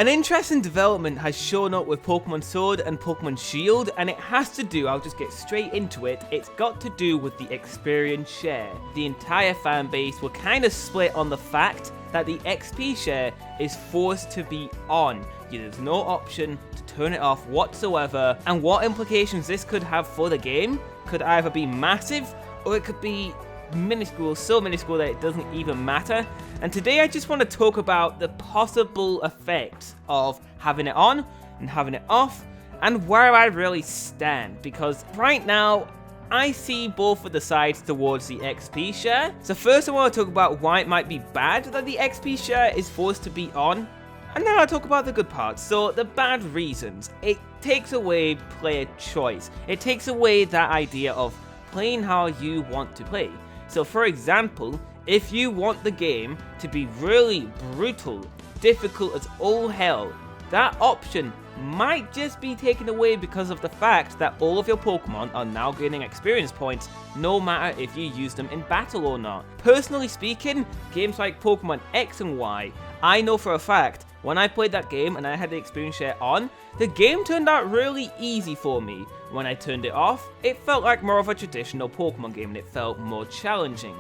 An interesting development has shown up with Pokemon Sword and Pokemon Shield, and it has to do, I'll just get straight into it, it's got to do with the experience share. The entire fan base were kind of split on the fact that the XP share is forced to be on. There's no option to turn it off whatsoever, and what implications this could have for the game could either be massive or it could be minuscule, so minuscule that it doesn't even matter. And today I just want to talk about the possible effects of having it on and having it off and where I really stand, because right now I see both of the sides towards the XP share. So first I want to talk about why it might be bad that the XP share is forced to be on, and then I'll talk about the good parts. So the bad reasons: it takes away player choice. It takes away that idea of playing how you want to play. So for example, if you want the game to be really brutal, difficult as all hell, that option might just be taken away because of the fact that all of your Pokemon are now gaining experience points, no matter if you use them in battle or not. Personally speaking, games like Pokemon X and Y, I know for a fact, when I played that game and I had the experience share on, the game turned out really easy for me. When I turned it off, it felt like more of a traditional Pokemon game and it felt more challenging.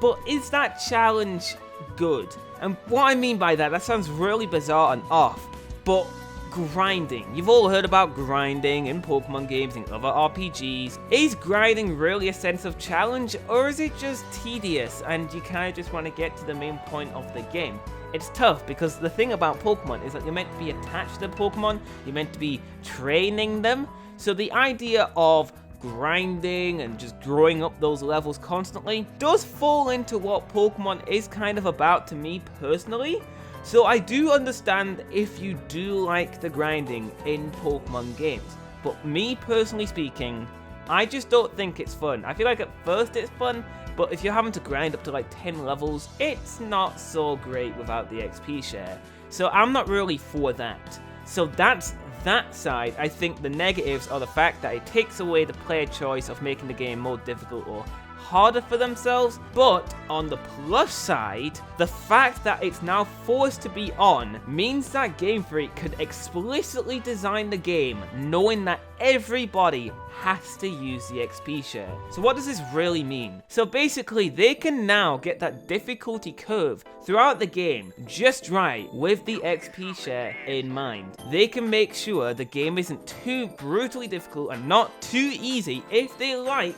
But is that challenge good? And what I mean by that sounds really bizarre and off, but grinding. You've all heard about grinding in Pokemon games and other RPGs. Is grinding really a sense of challenge, or is it just tedious and you kind of just want to get to the main point of the game? It's tough because the thing about Pokemon is that you're meant to be attached to the Pokemon, you're meant to be training them. So the idea of grinding and just growing up those levels constantly does fall into what Pokemon is kind of about to me personally. So I do understand if you do like the grinding in Pokemon games, but me personally speaking, I just don't think it's fun. I feel like at first it's fun, but if you're having to grind up to like 10 levels, it's not so great without the XP share. So I'm not really for that. So that's that side. I think the negatives are the fact that it takes away the player choice of making the game more difficult or harder for themselves. But on the plus side, the fact that it's now forced to be on means that Game Freak could explicitly design the game knowing that everybody has to use the XP share. So what does this really mean? So basically, they can now get that difficulty curve throughout the game just right with the XP share in mind. They can make sure the game isn't too brutally difficult and not too easy if they like,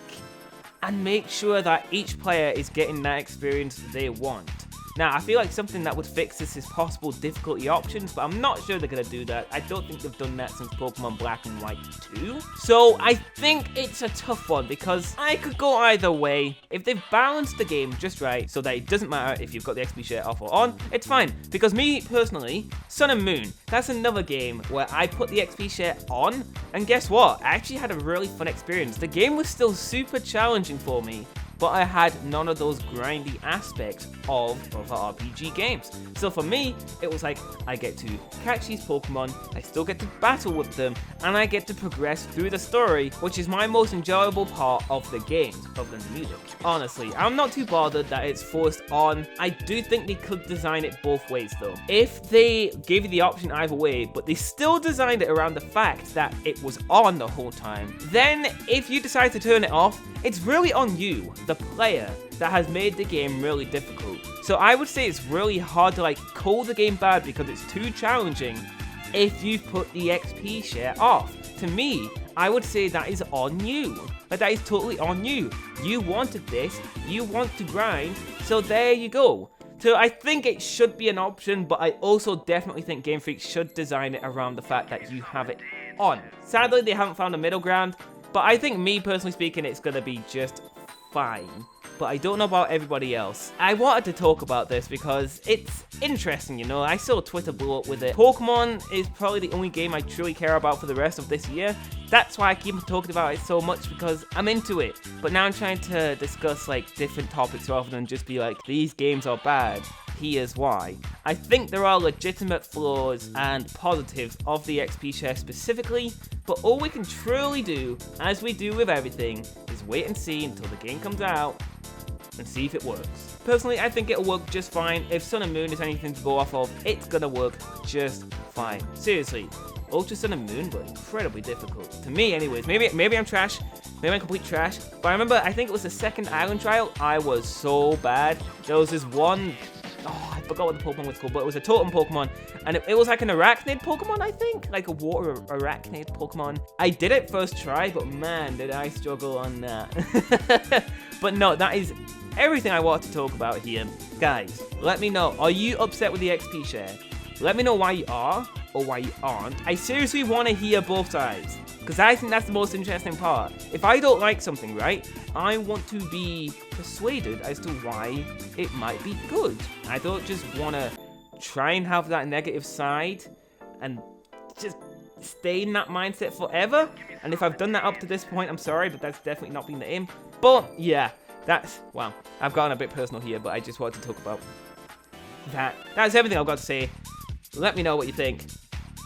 and make sure that each player is getting that experience they want. Now, I feel like something that would fix this is possible difficulty options, but I'm not sure they're going to do that. I don't think they've done that since Pokemon Black and White 2. So I think it's a tough one because I could go either way. If they've balanced the game just right so that it doesn't matter if you've got the XP share off or on, it's fine. Because me personally, Sun and Moon, that's another game where I put the XP share on, and guess what? I actually had a really fun experience. The game was still super challenging for me, but I had none of those grindy aspects of other RPG games. So for me, it was like, I get to catch these Pokemon, I still get to battle with them, and I get to progress through the story, which is my most enjoyable part of the game, other than the music. Honestly, I'm not too bothered that it's forced on. I do think they could design it both ways though. If they gave you the option either way, but they still designed it around the fact that it was on the whole time, then if you decide to turn it off, it's really on you, the player, that has made the game really difficult. So I would say it's really hard to call the game bad because it's too challenging if you've put the XP share off. To me, I would say that is on you. That is totally on you. You wanted this, you want to grind, so there you go. So I think it should be an option, but I also definitely think Game Freak should design it around the fact that you have it on. Sadly, they haven't found a middle ground, but I think me personally speaking, it's gonna be just fine. But I don't know about everybody else. I wanted to talk about this because it's interesting, you know. I saw Twitter blow up with it. Pokemon is probably the only game I truly care about for the rest of this year. That's why I keep talking about it so much, because I'm into it. But now I'm trying to discuss different topics rather than just be like, these games are bad, here's why. I think there are legitimate flaws and positives of the XP share specifically, but all we can truly do, as we do with everything, is wait and see until the game comes out and see if it works. Personally, I think it'll work just fine. If Sun and Moon is anything to go off of, it's gonna work just fine. Seriously, Ultra Sun and Moon were incredibly difficult. To me, anyways. Maybe I'm trash. Maybe I'm complete trash. But I remember, I think it was the second island trial. I was so bad. There was this one... Oh, I forgot what the Pokemon was called, but it was a totem Pokemon. And it was like an arachnid Pokemon, I think? Like a water arachnid Pokemon. I did it first try, but man, did I struggle on that. But no, that is everything I want to talk about here. Guys, let me know. Are you upset with the XP share? Let me know why you are or why you aren't. I seriously want to hear both sides, because I think that's the most interesting part. If I don't like something, right, I want to be persuaded as to why it might be good. I don't just want to try and have that negative side and just stay in that mindset forever. And if I've done that up to this point, I'm sorry, but that's definitely not been the aim. But yeah, that's, well, I've gotten a bit personal here, but I just wanted to talk about that. That's everything I've got to say. Let me know what you think.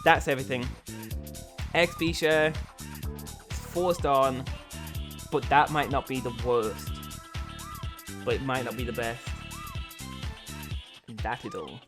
That's everything. XP share, forced on, but that might not be the worst. But it might not be the best. And that is all.